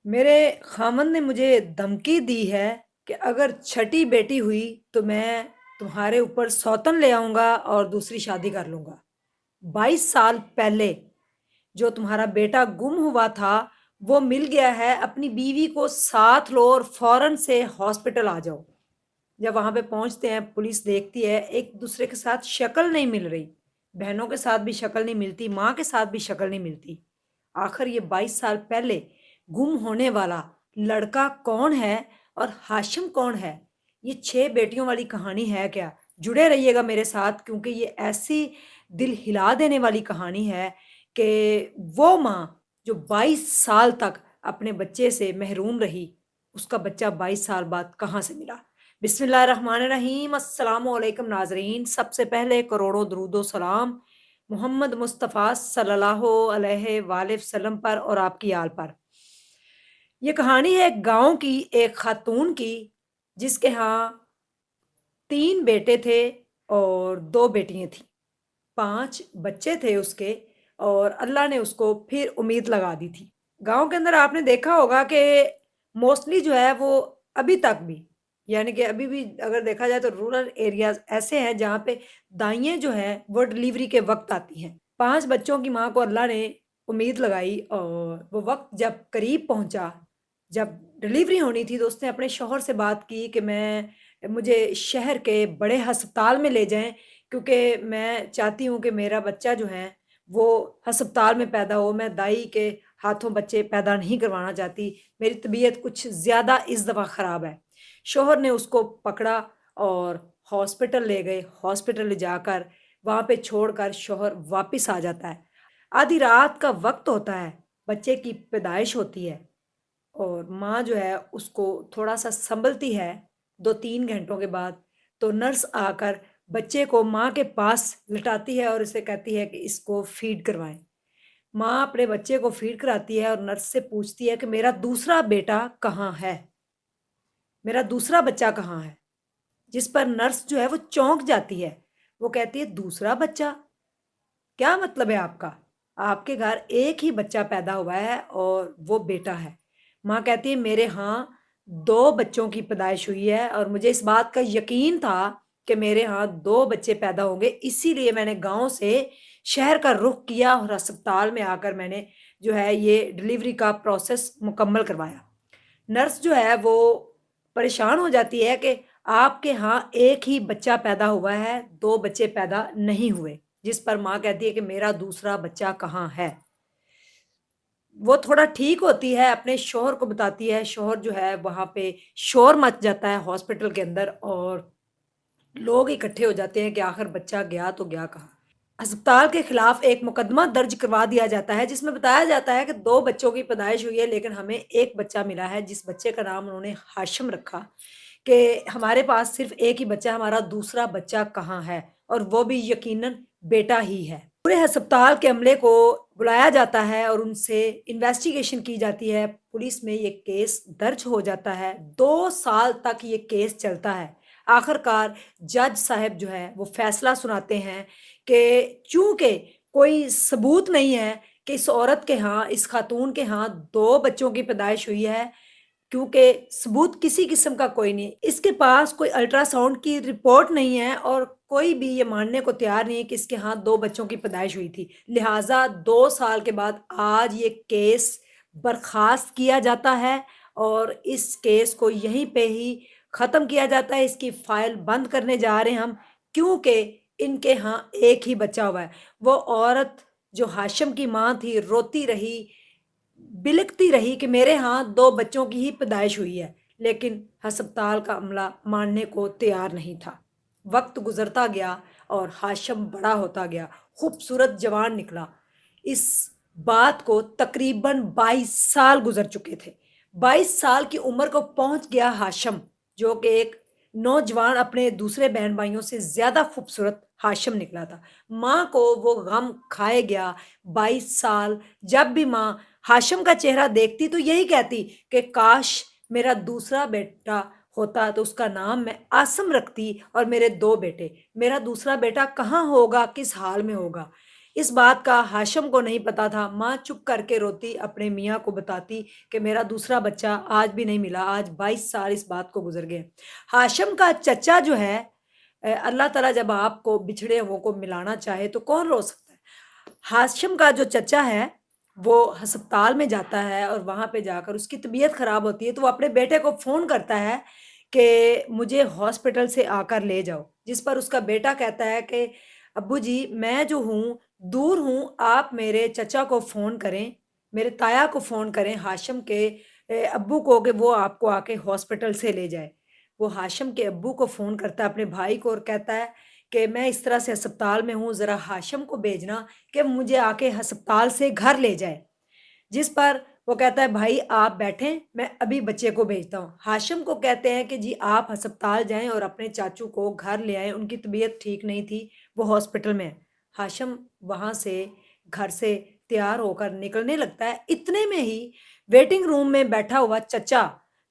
میرے خاوند نے مجھے دھمکی دی ہے کہ اگر چھٹی بیٹی ہوئی تو میں تمہارے اوپر سوتن لے آؤں گا اور دوسری شادی کر لوں گا۔ 22 سال پہلے جو تمہارا بیٹا گم ہوا تھا وہ مل گیا ہے، اپنی بیوی کو ساتھ لو اور فوراً سے ہاسپٹل آ جاؤ۔ جب وہاں پہ پہنچتے ہیں پولیس دیکھتی ہے ایک دوسرے کے ساتھ شکل نہیں مل رہی، بہنوں کے ساتھ بھی شکل نہیں ملتی، ماں کے ساتھ بھی شکل نہیں ملتی۔ آخر یہ 22 سال پہلے گم ہونے والا لڑکا کون ہے اور ہاشم کون ہے؟ یہ 6 بیٹیوں والی کہانی ہے کیا؟ جڑے رہیے گا میرے ساتھ کیونکہ یہ ایسی دل ہلا دینے والی کہانی ہے کہ وہ ماں جو 22 سال تک اپنے بچے سے محروم رہی، اس کا بچہ 22 سال بعد کہاں سے ملا؟ بسم اللہ الرحمن الرحیم۔ السلام علیکم ناظرین، سب سے پہلے کروڑوں درود و سلام محمد مصطفیٰ صلی اللہ علیہ وآلہ وسلم پر اور آپ کی آل پر۔ یہ کہانی ہے ایک گاؤں کی، ایک خاتون کی، جس کے ہاں 3 بیٹے تھے اور 2 بیٹیاں تھیں۔ 5 بچے تھے اس کے، اور اللہ نے اس کو پھر امید لگا دی تھی۔ گاؤں کے اندر آپ نے دیکھا ہوگا کہ موسٹلی جو ہے وہ ابھی تک بھی، یعنی کہ ابھی بھی اگر دیکھا جائے تو رورل ایریاز ایسے ہیں جہاں پہ دائیں جو ہیں وہ ڈلیوری کے وقت آتی ہیں۔ 5 بچوں کی ماں کو اللہ نے امید لگائی، اور وہ وقت جب قریب پہنچا، جب ڈلیوری ہونی تھی، تو اس نے اپنے شوہر سے بات کی کہ مجھے شہر کے بڑے ہسپتال میں لے جائیں، کیونکہ میں چاہتی ہوں کہ میرا بچہ جو ہے وہ ہسپتال میں پیدا ہو، میں دائی کے ہاتھوں بچے پیدا نہیں کروانا چاہتی، میری طبیعت کچھ زیادہ اس دفعہ خراب ہے۔ شوہر نے اس کو پکڑا اور ہاسپٹل لے گئے۔ ہاسپٹل لے جا کر وہاں پہ چھوڑ کر شوہر واپس آ جاتا ہے۔ آدھی رات کا وقت ہوتا ہے، بچے کی پیدائش ہوتی ہے، اور ماں جو ہے اس کو تھوڑا سا سنبھلتی ہے 2-3 گھنٹوں کے بعد، تو نرس آ کر بچے کو ماں کے پاس لٹاتی ہے اور اسے کہتی ہے کہ اس کو فیڈ کروائیں۔ ماں اپنے بچے کو فیڈ کراتی ہے اور نرس سے پوچھتی ہے کہ میرا دوسرا بیٹا کہاں ہے؟ میرا دوسرا بچہ کہاں ہے؟ جس پر نرس جو ہے وہ چونک جاتی ہے۔ وہ کہتی ہے دوسرا بچہ؟ کیا مطلب ہے آپ کا؟ آپ کے گھر ایک ہی بچہ پیدا ہوا ہے اور وہ بیٹا ہے۔ ماں کہتی ہے میرے ہاں 2 بچوں کی پیدائش ہوئی ہے، اور مجھے اس بات کا یقین تھا کہ میرے ہاں 2 بچے پیدا ہوں گے، اسی لیے میں نے گاؤں سے شہر کا رخ کیا اور ہسپتال میں آ کر میں نے جو ہے یہ ڈلیوری کا پروسیس مکمل کروایا۔ نرس جو ہے وہ پریشان ہو جاتی ہے کہ آپ کے ہاں ایک ہی بچہ پیدا ہوا ہے، 2 بچے پیدا نہیں ہوئے، جس پر ماں کہتی ہے کہ میرا دوسرا بچہ کہاں ہے؟ وہ تھوڑا ٹھیک ہوتی ہے، اپنے شوہر کو بتاتی ہے، شوہر جو ہے وہاں پہ شور مچ جاتا ہے ہاسپٹل کے اندر، اور لوگ اکٹھے ہو جاتے ہیں کہ آخر بچہ گیا تو گیا کہاں۔ ہسپتال کے خلاف ایک مقدمہ درج کروا دیا جاتا ہے، جس میں بتایا جاتا ہے کہ 2 بچوں کی پیدائش ہوئی ہے، لیکن ہمیں ایک بچہ ملا ہے، جس بچے کا نام انہوں نے ہاشم رکھا، کہ ہمارے پاس صرف ایک ہی بچہ، ہمارا دوسرا بچہ کہاں ہے؟ اور وہ بھی یقیناً بیٹا ہی ہے۔ پورے ہسپتال کے عملے کو بلایا جاتا ہے اور ان سے انویسٹیگیشن کی جاتی ہے، پولیس میں یہ کیس درج ہو جاتا ہے، 2 سال تک یہ کیس چلتا ہے۔ آخر کار جج صاحب جو ہے وہ فیصلہ سناتے ہیں کہ چونکہ کوئی ثبوت نہیں ہے کہ اس عورت کے ہاں، اس خاتون کے ہاں 2 بچوں کی پیدائش ہوئی ہے، کیونکہ ثبوت کسی قسم کا کوئی نہیں، اس کے پاس کوئی الٹرا ساؤنڈ کی رپورٹ نہیں ہے، اور کوئی بھی یہ ماننے کو تیار نہیں ہے کہ اس کے ہاں 2 بچوں کی پیدائش ہوئی تھی۔ لہٰذا 2 سال کے بعد آج یہ کیس برخاست کیا جاتا ہے، اور اس کیس کو یہیں پہ ہی ختم کیا جاتا ہے، اس کی فائل بند کرنے جا رہے ہیں ہم، کیونکہ ان کے ہاں ایک ہی بچہ ہوا ہے۔ وہ عورت جو ہاشم کی ماں تھی روتی رہی، بلکتی رہی کہ میرے ہاں 2 بچوں کی ہی پیدائش ہوئی ہے، لیکن ہسپتال کا عملہ ماننے کو تیار نہیں تھا۔ وقت گزرتا گیا اور ہاشم بڑا ہوتا گیا، خوبصورت جوان نکلا۔ اس بات کو تقریباً 22 سال گزر چکے تھے۔ 22 سال کی عمر کو پہنچ گیا ہاشم، جو کہ ایک نوجوان اپنے دوسرے بہن بھائیوں سے زیادہ خوبصورت ہاشم نکلا تھا۔ ماں کو وہ غم کھائے گیا 22 سال۔ جب بھی ماں ہاشم کا چہرہ دیکھتی تو یہی کہتی کہ کاش میرا دوسرا بیٹا ہوتا تو اس کا نام میں عاصم رکھتی، اور میرے 2 بیٹے، میرا دوسرا بیٹا کہاں ہوگا، کس حال میں ہوگا؟ اس بات کا ہاشم کو نہیں پتا تھا۔ ماں چپ کر کے روتی، اپنے میاں کو بتاتی کہ میرا دوسرا بچہ آج بھی نہیں ملا، آج 22 سال اس بات کو گزر گئے۔ ہاشم کا چچا جو ہے، اللہ تعالیٰ جب آپ کو بچھڑے ہوں کو ملانا چاہے تو کون رو سکتا ہے؟ ہاشم کا جو چچا ہے وہ ہسپتال میں جاتا ہے، اور وہاں پہ جا کر اس کی طبیعت خراب ہوتی ہے، تو وہ اپنے بیٹے کو فون کرتا ہے کہ مجھے ہاسپٹل سے آ کر لے جاؤ، جس پر اس کا بیٹا کہتا ہے کہ ابو جی میں جو ہوں دور ہوں، آپ میرے چچا کو فون کریں، میرے تایا کو فون کریں، ہاشم کے ابو کو، کہ وہ آپ کو آ کے ہاسپٹل سے لے جائے۔ وہ ہاشم کے ابو کو فون کرتا ہے، اپنے بھائی کو، اور کہتا ہے کہ میں اس طرح سے ہسپتال میں ہوں، ذرا ہاشم کو بھیجنا کہ مجھے آ کے ہسپتال سے گھر لے جائے۔ جس پر وہ کہتا ہے بھائی آپ بیٹھیں، میں ابھی بچے کو بھیجتا ہوں۔ ہاشم کو کہتے ہیں کہ جی آپ ہسپتال جائیں اور اپنے چاچو کو گھر لے آئیں، ان کی طبیعت ٹھیک نہیں تھی، وہ ہاسپٹل میں ہے۔ ہاشم وہاں سے گھر سے تیار ہو کر نکلنے لگتا ہے، اتنے میں ہی ویٹنگ روم میں بیٹھا ہوا چچا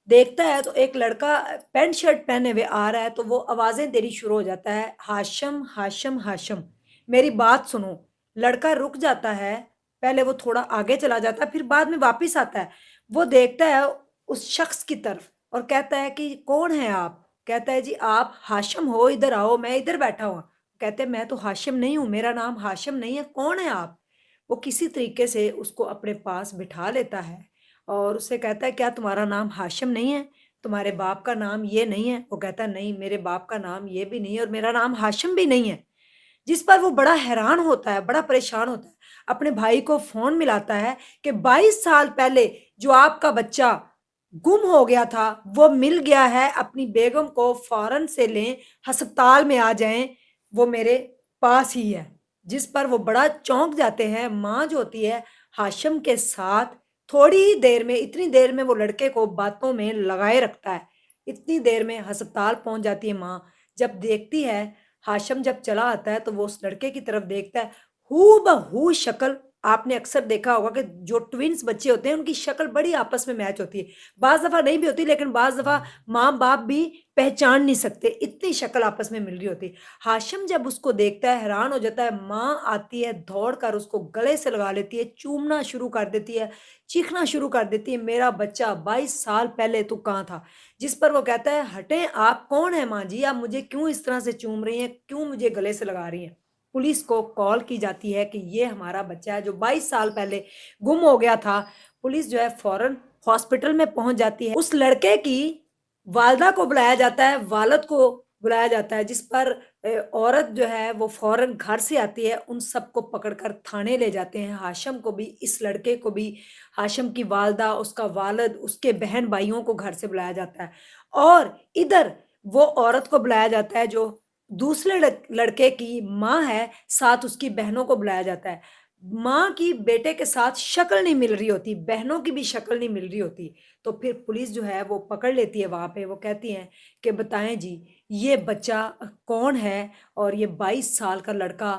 دیکھتا ہے تو ایک لڑکا پینٹ شرٹ پہنے ہوئے آ رہا ہے، تو وہ آوازیں دیری شروع ہو جاتا ہے، ہاشم ہاشم ہاشم میری بات سنو۔ لڑکا رک جاتا ہے، پہلے وہ تھوڑا آگے چلا جاتا ہے، پھر بعد میں واپس آتا ہے، وہ دیکھتا ہے اس شخص کی طرف اور کہتا ہے کہ کون ہے آپ؟ کہتا ہے جی آپ ہاشم ہو، ادھر آؤ، میں ادھر بیٹھا ہوں۔ کہتے ہیں میں تو ہاشم نہیں ہوں، میرا نام ہاشم نہیں ہے، کون ہے آپ؟ وہ کسی طریقے سے اس کو اپنے پاس بٹھا لیتا ہے اور اس سے کہتا ہے کیا تمہارا نام ہاشم نہیں ہے؟ تمہارے باپ کا نام یہ نہیں ہے؟ وہ کہتا ہے نہیں، میرے باپ کا نام یہ بھی نہیں ہے اور میرا نام ہاشم بھی نہیں ہے۔ جس پر وہ بڑا حیران ہوتا ہے، بڑا پریشان ہوتا ہے، اپنے بھائی کو فون ملاتا ہے کہ 22 سال پہلے جو آپ کا بچہ گم ہو گیا تھا وہ مل گیا ہے، اپنی بیگم کو فوراً سے لیں، ہسپتال میں آ جائیں، وہ میرے پاس ہی ہے۔ جس پر وہ بڑا چونک جاتے ہیں۔ ماں جو ہوتی ہے ہاشم کے ساتھ تھوڑی ہی دیر میں، اتنی دیر میں وہ لڑکے کو باتوں میں لگائے رکھتا ہے، اتنی دیر میں ہسپتال پہنچ جاتی ہے ماں۔ جب دیکھتی ہے ہاشم جب چلا آتا ہے تو وہ اس لڑکے کی طرف دیکھتا ہے، ہو بہو شکل۔ آپ نے اکثر دیکھا ہوگا کہ جو ٹوینس بچے ہوتے ہیں ان کی شکل بڑی آپس میں میچ ہوتی ہے، بعض دفعہ نہیں بھی ہوتی، لیکن بعض دفعہ ماں باپ بھی پہچان نہیں سکتے، اتنی شکل آپس میں مل رہی ہوتی ہے۔ ہاشم جب اس کو دیکھتا ہے حیران ہو جاتا ہے، ماں آتی ہے دوڑ کر اس کو گلے سے لگا لیتی ہے، چومنا شروع کر دیتی ہے، چیخنا شروع کر دیتی ہے، میرا بچہ 22 سال پہلے تو کہاں تھا؟ جس پر وہ کہتا ہے ہٹیں، آپ کون ہیں ماں جی؟ آپ مجھے کیوں اس طرح سے چوم رہی ہیں؟ کیوں مجھے گلے سے لگا رہی ہیں؟ پولیس کو کال کی جاتی ہے کہ یہ ہمارا بچہ ہے جو 22 سال پہلے گم ہو گیا تھا۔ پولیس جو ہے فوراً ہاسپٹل میں پہنچ جاتی ہے، اس لڑکے کی والدہ کو بلایا جاتا ہے، والد کو بلایا جاتا ہے، جس پر عورت جو ہے وہ فوراً گھر سے آتی ہے، ان سب کو پکڑ کر تھانے لے جاتے ہیں، ہاشم کو بھی، اس لڑکے کو بھی، ہاشم کی والدہ، اس کا والد، اس کے بہن بھائیوں کو گھر سے بلایا جاتا ہے، اور ادھر وہ عورت کو بلایا جاتا ہے جو دوسرے لڑکے کی ماں ہے، ساتھ اس کی بہنوں کو بلایا جاتا ہے۔ ماں کی بیٹے کے ساتھ شکل نہیں مل رہی ہوتی، بہنوں کی بھی شکل نہیں مل رہی ہوتی، تو پھر پولیس جو ہے وہ پکڑ لیتی ہے وہاں پہ، وہ کہتی ہیں کہ بتائیں جی یہ بچہ کون ہے، اور یہ 22 سال کا لڑکا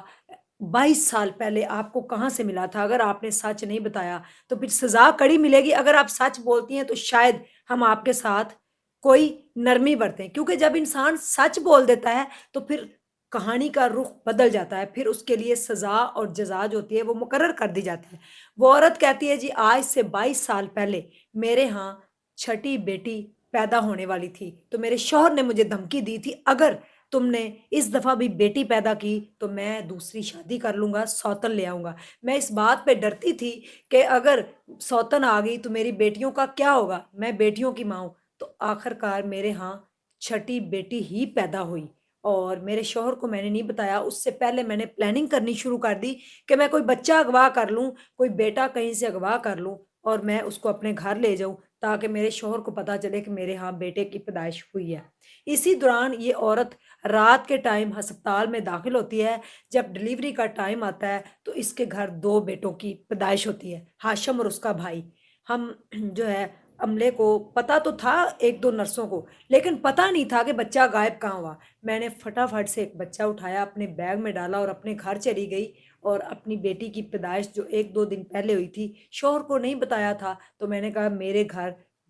22 سال پہلے آپ کو کہاں سے ملا تھا؟ اگر آپ نے سچ نہیں بتایا تو پھر سزا کڑی ملے گی، اگر آپ سچ بولتی ہیں تو شاید ہم آپ کے ساتھ کوئی نرمی برتیں، کیونکہ جب انسان سچ بول دیتا ہے تو پھر کہانی کا رخ بدل جاتا ہے، پھر اس کے لیے سزا اور جزا جو ہوتی ہے وہ مقرر کر دی جاتی ہے۔ وہ عورت کہتی ہے جی آج سے 22 سال پہلے میرے ہاں چھٹی بیٹی پیدا ہونے والی تھی، تو میرے شوہر نے مجھے دھمکی دی تھی اگر تم نے اس دفعہ بھی بیٹی پیدا کی تو میں دوسری شادی کر لوں گا، سوتن لے آؤں گا۔ میں اس بات پہ ڈرتی تھی کہ اگر سوتن آ گئی تو میری بیٹیوں کا کیا ہوگا، میں بیٹیوں کی ماں ہوں، تو آخر کار میرے ہاں چھٹی بیٹی ہی پیدا ہوئی، اور میرے شوہر کو میں نے نہیں بتایا، اس سے پہلے میں نے پلاننگ کرنی شروع کر دی کہ میں کوئی بچہ اغوا کر لوں، کوئی بیٹا کہیں سے اغوا کر لوں اور میں اس کو اپنے گھر لے جاؤں، تاکہ میرے شوہر کو پتا چلے کہ میرے ہاں بیٹے کی پیدائش ہوئی ہے۔ اسی دوران یہ عورت رات کے ٹائم ہسپتال میں داخل ہوتی ہے، جب ڈلیوری کا ٹائم آتا ہے تو اس کے گھر دو بیٹوں کی پیدائش ہوتی ہے، ہاشم اور اس کا بھائی۔ ہم جو ہے عملے کو پتہ تو تھا، ایک دو نرسوں کو، لیکن پتہ نہیں تھا کہ بچہ غائب کہاں ہوا۔ میں نے فٹافٹ سے ایک بچہ اٹھایا، اپنے بیگ میں ڈالا اور اپنے گھر چلی گئی، اور اپنی بیٹی کی پیدائش جو ایک دو دن پہلے ہوئی تھی شوہر کو نہیں بتایا تھا، تو میں نے کہا میرے گھر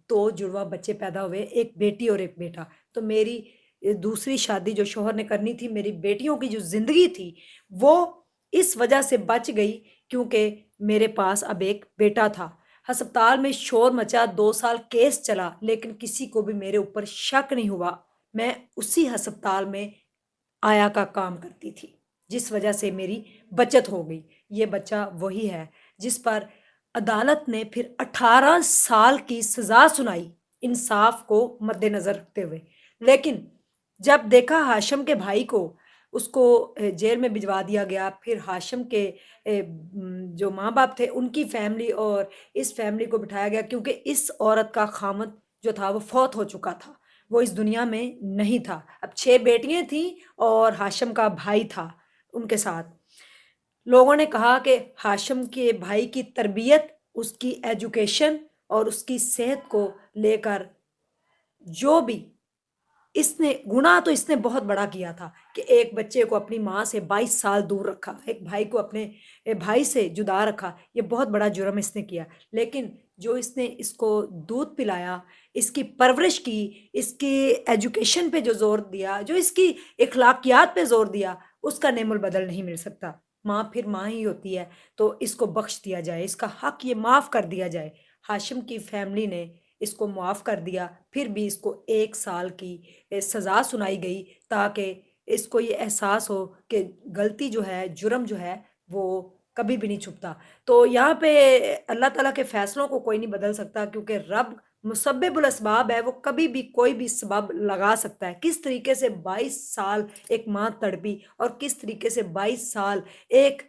دو جڑواں بچے پیدا ہوئے، ایک بیٹی اور ایک بیٹا، تو میری دوسری شادی جو شوہر نے کرنی تھی، میری بیٹیوں کی جو زندگی تھی وہ اس وجہ سے بچ گئی کیونکہ میرے پاس اب ایک بیٹا تھا۔ ہسپتال میں شور مچا، 2 سال کیس چلا، لیکن کسی کو بھی میرے اوپر شک نہیں ہوا۔ میں اسی ہسپتال میں آیا کا کام کرتی تھی، جس وجہ سے میری بچت ہو گئی۔ یہ بچہ وہی ہے جس پر عدالت نے پھر 18 سال کی سزا سنائی، انصاف کو مد نظر رکھتے ہوئے۔ لیکن جب دیکھا ہاشم کے بھائی کو، اس کو جیل میں بھجوا دیا گیا، پھر ہاشم کے جو ماں باپ تھے ان کی فیملی اور اس فیملی کو بٹھایا گیا، کیونکہ اس عورت کا خامد جو تھا وہ فوت ہو چکا تھا، وہ اس دنیا میں نہیں تھا۔ اب 6 بیٹیاں تھیں اور ہاشم کا بھائی تھا ان کے ساتھ۔ لوگوں نے کہا کہ ہاشم کے بھائی کی تربیت، اس کی ایجوکیشن اور اس کی صحت کو لے کر جو بھی اس نے گناہ، تو اس نے بہت بڑا کیا تھا کہ ایک بچے کو اپنی ماں سے 22 سال دور رکھا، ایک بھائی کو اپنے بھائی سے جدا رکھا، یہ بہت بڑا جرم اس نے کیا۔ لیکن جو اس نے اس کو دودھ پلایا، اس کی پرورش کی، اس کی ایجوکیشن پہ جو زور دیا، جو اس کی اخلاقیات پہ زور دیا، اس کا نعم البدل نہیں مل سکتا۔ ماں پھر ماں ہی ہوتی ہے، تو اس کو بخش دیا جائے، اس کا حق یہ معاف کر دیا جائے۔ ہاشم کی فیملی نے اس کو معاف کر دیا، پھر بھی اس کو 1 سال کی سزا سنائی گئی، تاکہ اس کو یہ احساس ہو کہ غلطی جو ہے، جرم جو ہے، وہ کبھی بھی نہیں چھپتا۔ تو یہاں پہ اللہ تعالیٰ کے فیصلوں کو کوئی نہیں بدل سکتا، کیونکہ رب مسبب الاسباب ہے، وہ کبھی بھی کوئی بھی سبب لگا سکتا ہے۔ کس طریقے سے 22 سال ایک ماں تڑپی، اور کس طریقے سے 22 سال ایک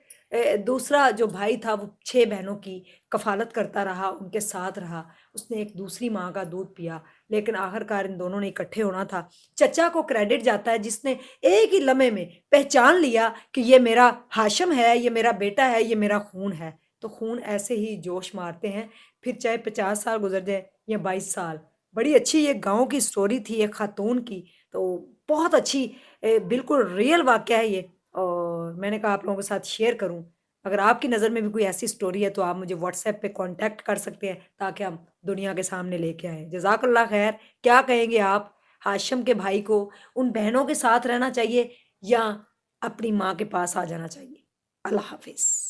دوسرا جو بھائی تھا وہ 6 بہنوں کی کفالت کرتا رہا، ان کے ساتھ رہا، اس نے ایک دوسری ماں کا دودھ پیا، لیکن آخر کار ان دونوں نے اکٹھے ہونا تھا۔ چچا کو کریڈٹ جاتا ہے جس نے ایک ہی لمحے میں پہچان لیا کہ یہ میرا ہاشم ہے، یہ میرا بیٹا ہے، یہ میرا خون ہے۔ تو خون ایسے ہی جوش مارتے ہیں، پھر چاہے 50 سال گزر جائے یا 22 سال۔ بڑی اچھی یہ گاؤں کی سٹوری تھی ایک خاتون کی، تو بہت اچھی بالکل ریئل واقعہ ہے یہ، اور میں نے کہا آپ لوگوں کے ساتھ شیئر کروں۔ اگر آپ کی نظر میں بھی کوئی ایسی سٹوری ہے تو آپ مجھے واٹس ایپ پہ کانٹیکٹ کر سکتے ہیں، تاکہ ہم دنیا کے سامنے لے کے آئیں۔ جزاک اللہ خیر۔ کیا کہیں گے آپ؟ ہاشم کے بھائی کو ان بہنوں کے ساتھ رہنا چاہیے یا اپنی ماں کے پاس آ جانا چاہیے؟ اللہ حافظ۔